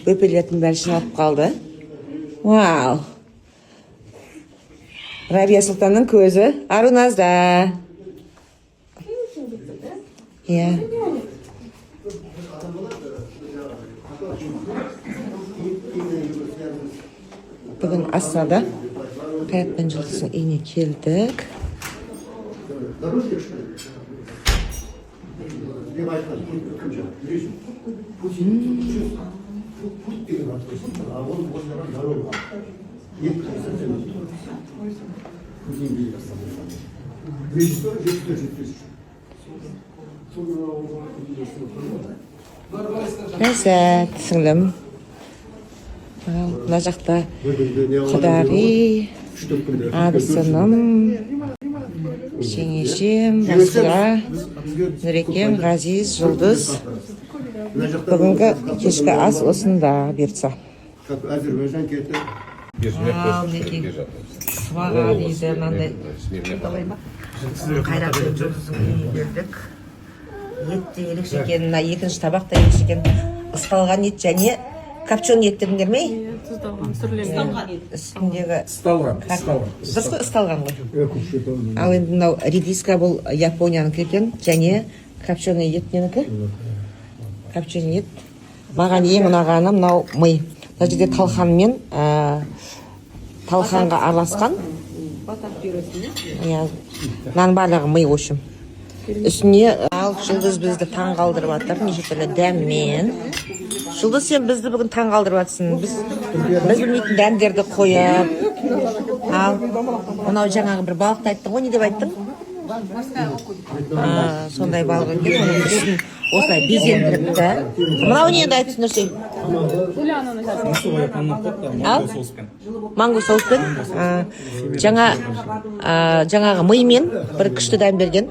Böpeletin beri şınalıp kaldı. Wow. Rabia Sultan'ın közü. Arunaz'da. Ya. Bugün Asra'da Hayat Bencilisi'nin evine geldik. Lezzet, singlim. Mына жақта құдари, абысыным, жеңешем, Басыра, Нұрекем, Ғазиз, Жұлдыз. Бүгінгі кешкі ас осында берса. Сваға дейді, мынандай қайрат жұлдыздың бердік. Ет те ерекше екен, мына екінші табақ та ерекше екен. Ысталған ет және копченый еттеріңдер ме? Тұздалған, сүрленген. Үстіндегі... Ысталған ғой. Ал енді мынау редиска бұл Японияның екен, және копченый ет ненікі? Копченый ет. Маған ең ұнағаны мынау ми. Мына жерде талқанмен талқанға араласқан. Батат пюресіне. Нан барлығы ми өшім. Үстіне ал Жұлдыз бізді таң қалдырып атыр, неше түрлі дәммен. Жұлдыз, сен бізді бүгін таң қалдырып атсың. Біз білмейтін дәмдерді қойып. Ал, онау жаңағы бір балықты айттың ғой, не деп айттың? Сондай балық екен, оның үстін осылай безендіріпті. Мынау не енді айтсын Нұрсей? Ал? Манго соуспен. Жаңағы мимен бір күшті дәм берген.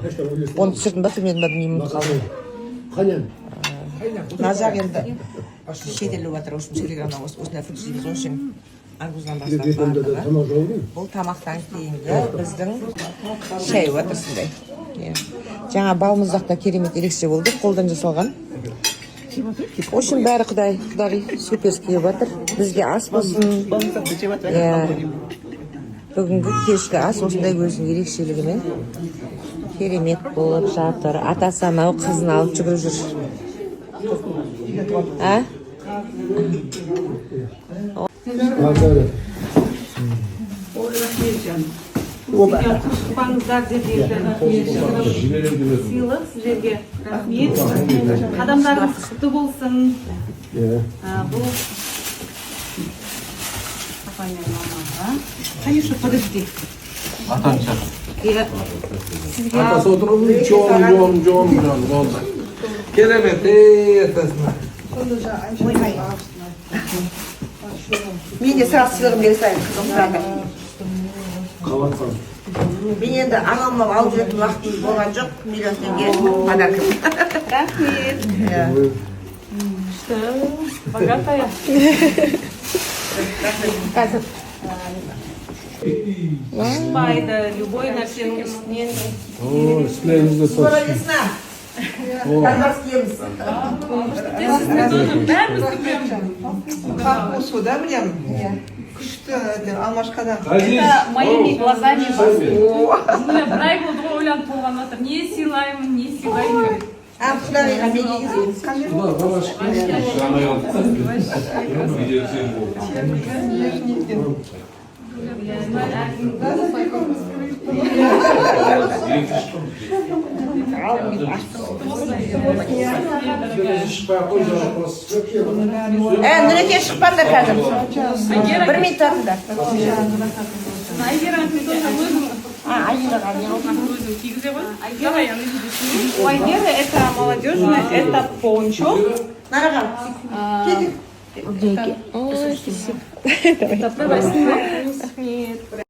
Оны түсірдім ба, түрмедім ба, білмеймін қалды. Назар енді шетелі батыр, осым телеграмда осындай футсейміз, осың арбуздан бастап бардығы. Бұл тамақтан кейінгі біздің шай өтірсіңдей. Жаңа балмұздақта керемет ерекше болды, қолдан жасалған. Осың бәрі құдай суперские батыр. Бізге ас болсын. Бүгінгі кешкі ас осындай өзінің ерекшелігімен керемет болып жатыр. Атасы анау қызын алып жүгіріп жүр. Құттықтаңыздар деп сыйлық сіздерге рахмет. Қадамдарыңыз құтты болсын. Бұл папа мен мамаға. Конечно, подожди. Атанша. Сізге Атасы отырып, жон болды. Керемет, атасына. Мен де сразу сыйлығын бере сайын, қызым сұрады. Қалатсан. Мен енді ағамма алып жүретін уақытым болған жоқ, миллион теңге подаркам. рахмет. Что? Богатая. Шықпайды, любой нәрсенің үстінен. Үстілеріңізді Скоро весна. Карбаскиеміз. Как вкусу, да, прям? Күшті, алмашқадан. Это моими глазами. Бір ай болды ғой ойланып болған жатыр. Не сыйлаймын, не сыйлаймын. Құдағиға мен егіземіз. Нұреке шықпаңдар қазір. Бір минут тұрыңдар. Айгерім мен тоже өзім өзім кигізе ғой. Давай, аны видишь. У Айгеры это молодежное, это пончо. Нарағам. Это давай.